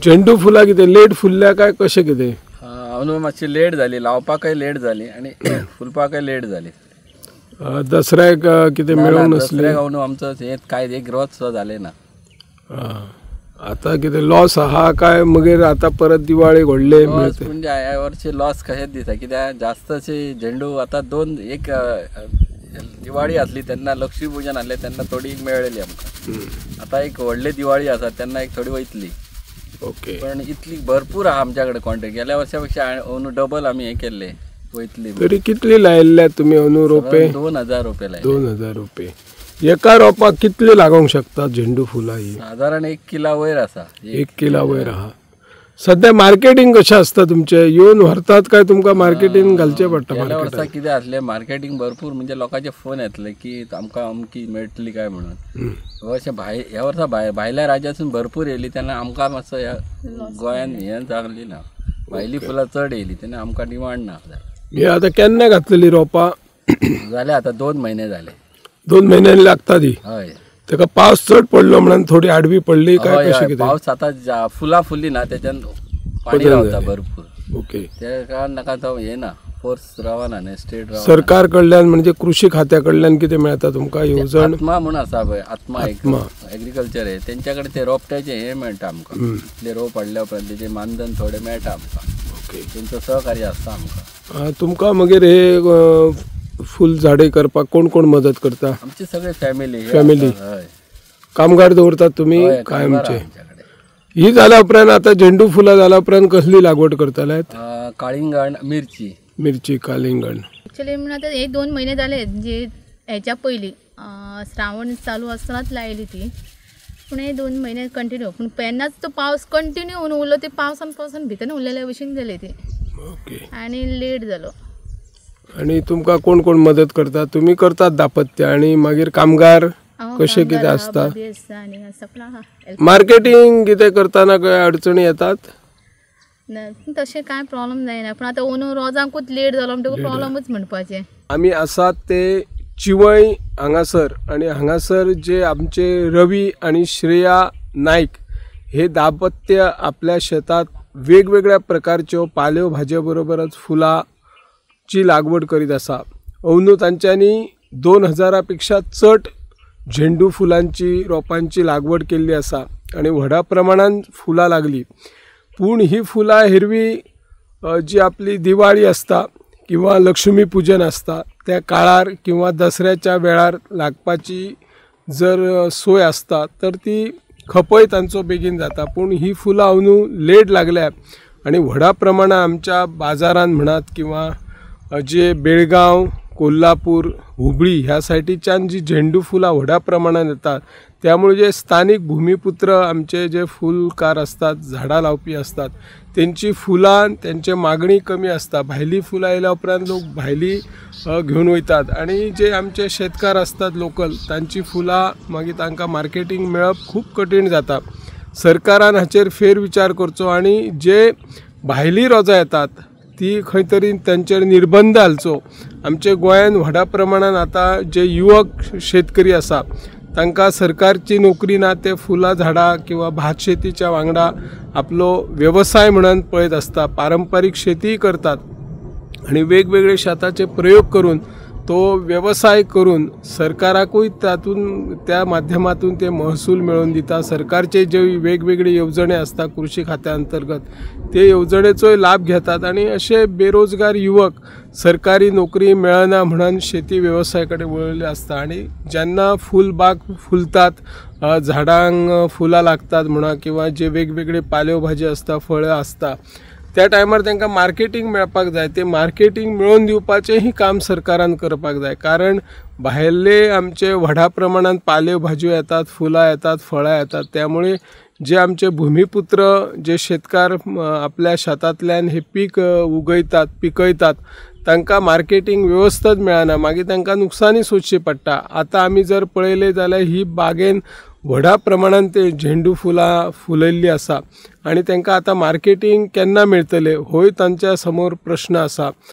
झेंडू फुलां कितें लेट फुल्ल्या काय कशें कितें? अंदू मातशी लेट जाली, लावपाकय लेट जाली आणि फुलपाकय लेट जाली. दसऱ्याक कितें मेळूंक नसलें? दसऱ्याक अंदू आमचो काय एक रोज सुद्दां जालें ना. आता कितें लॉस आहा काय मागीर आता परत दिवाळी व्हडले म्हणजे ह्या वर्षी लॉस कशेंच दिसता, कित्याक जास्त अशी झेंडू आता एक दिवाळी आसली तेन्ना लक्ष्मी पुजन आसलें तेन्ना थोडी मेळ्ळेली आमकां. आता एक व्हडली दिवाळी आसा तेन्ना एक थोडी वयतली. ओके. पण इतली भरपूर आहा आमच्या कडेन कॉन्टॅक्ट. गेल्या वर्सा पेक्षा अंदू डबल आमी हे केल्ले वयतली. तरी कितली लायिल्ल्या तुमी अंदू रोपे? 2000 रुपये लायले. 2000 रुपये. एका रोपाक कितले लागोंक शकता झेंडू फुलां ही? साधारण 1 किला वयर आसा. 1 किला वयर आहा. सध्या मार्केटिंग कशें आसता तुमचे? येवन व्हरतात काय तुमकां मार्केटिंग घालचें पडटा? गेल्या वर्सा कितें आसलें मार्केटिंग भरपूर, म्हणजे लोकांचे फोन येतले की आमकां अमकी मेळटली काय म्हणून. ह्या वर्सा भायल्या राज्यासून भरपूर येयली तेन्ना आमकां मातसो ह्या गोंयान हें जाली ना. भायली फुलां चड येयली तेन्ना आमकां डिमांड ना. हे आता केन्ना घातलेली रोपां? जाले आता 2 महिने जाले. 2 महिन्यांनी लागता ती? हय. ताका पावस चड पडलो म्हणून थोडी आडवी पडली काय कशें कितें? पावस आता फुलां फुल्ली ना त्याच्यान पाणी रावता भरपूर. ओके. त्या कारण नाका तो हे ना, फोर्स रावना न्ही, स्टेट रावना. सरकार कडल्यान म्हणजे कृषी खात्या कडल्यान कितें मेळता तुमकां येवजण? आत्मा म्हणून आसा पळय, आत्मा एग्रीकल्चर हे तेंच्या कडेन ते रोपट्याचे हे मेळटा आमकां. इतले रोप हाडल्या उपरांत तेजे मानधन थोडे मेळटा आमकां. ओके. तेंचो सहकार्य आसता आमकां. तुमकां मागीर हे फूल झाडे करपाक कोण कोण मदत करता? आमची सगळी फॅमिली. हय. कामगार दवरतात तुमी कायमचे? ही जाल्या उपरांत आता झेंडू फुलां जाल्या उपरांत कसली लागवड करतले? काळिंगण, मिरची, कालिंगण. ॲक्च्युली म्हणून आता हे 2 महिने झाले, जे ह्याच्या पयलीं श्रावण चालू आसतनाच लायली ती. पूण हे 2 महिने कंटिन्यू. पूण पेन्नाच तो पावस कंटिन्यू होवन उरलो, ते पावसान भितर उरलेल्या भशेन जाली ती. ओके. आनी लेट जालो. आणि तुमकां कोण कोण मदत करता? तुम्ही करतात दापत्य आणि मागीर कामगार कशें कितें आसता? मार्केटिंग कितें करतना काय अडचणी येतात? तशें कांय प्रॉब्लेम जायना, पूण आतां अंदू रोजांकूच लेट जालो म्हणटकूच प्रॉब्लेमूच म्हणपाचें. आमी आसात ते चिवय हांगासर, आणि हांगासर जे आमचे रवी आणि श्रेया नायक हे दापत्य आपल्या शेतात वेगवेगळ्या प्रकारच्यो पाल्यो भाज्यो बरोबरच फुलांची लागवड करीत आसा. अंदू तांच्यांनी 2000 पेक्षा चड झेंडू फुलांची रोपांची लागवड केल्ली आसा आणि व्हडा प्रमाणात फुलां लागली. पूण ही फुलां हिरवी जी आपली दिवाळी आसता किंवा लक्ष्मी पूजन आसता त्या काळार किंवा दसऱ्याच्या वेळार लागपाची जर सोय आसता तर ती खपय तांचो बेगीन जाता. पूण ही फुलां अंदू लेट लागल्या आणि व्हडा प्रमाणात आमच्या बाजारांत म्हणत किंवा जे बेळगांव, कोल्हापूर, हुबळी ह्या सायटीच्यान जी झेंडू फुलां व्हडा प्रमाणात येतात, त्यामुळे जे स्थानिक भूमिपुत्र आमचे जे फुलकार असतात, झाडां लावपी असतात, त्यांची फुलां त्यांचे मागणी कमी असता. भायली फुलां येयल्या उपरांत लोक भायली घेवन वयतात आणि जे आमचे शेतकार असतात लोकल, तांची फुलां मागीर तांकां मार्केटिंग मेळप खूब कठीण जाता. सरकारान हाचेर फेरविचार करचो आणि जे भायली रोजां येतात ती खंय तरी तांचेर निर्बंध घालचो. आमचे गोंयान व्हडा प्रमाणात आता जे युवक शेतकरी आसा तांकां सरकारची नोकरी ना, ते फुलां झाडां किंवा भात शेतीच्या वांगडा आपलो व्यवसाय म्हणून पळयत आसता. पारंपारीक शेती करतात आणि वेगवेगळे शेताचे प्रयोग करून तो व्यवसाय करून सरकाराकूय तातून त्या माध्यमातून ते महसूल मिळवून दिता. सरकारचे जे वेगवेगळे येवजणे असतात कृषी खात्या अंतर्गत ते येवजणेचोय लाभ घेतात आणि असे बेरोजगार युवक सरकारी नोकरी मेळना म्हणून शेती व्यवसायाकडे वळले असतात. आणि जेन्ना फुलबाग फुलतात, झाडांक फुलां लागतात म्हणा किंवा जे वेगवेगळे पाल्यो भाजी असतात, फळं असतात, त्या टायमार तांकां मार्केटिंग मेळपाक जाय. ते मार्केटिंग मेळोवन दिवपाचेंही काम सरकारान करपाक जाय. कारण भायले आमचे व्हडा प्रमाणात पाल्यो भाज्यो येतात, फुलां येतात, फळां येतात, त्यामुळे जे आमचे भूमिपुत्र जे शेतकार आपल्या शेतांतल्यान हे पीक उगयतात, पिकयतात, तांकां मार्केटिंग वेवस्थीत मेळना, मागीर तांकां नुकसानी सोंसची पडटा. आतां आमी जर पळयलें जाल्यार ही बागेन व्हडा प्रमाणात ते झेंडू फुलां फुलयल्लीं आसा आणि तांकां आतां मार्केटिंग केन्ना मेळटलें होय तांच्या समोर प्रश्न आसा.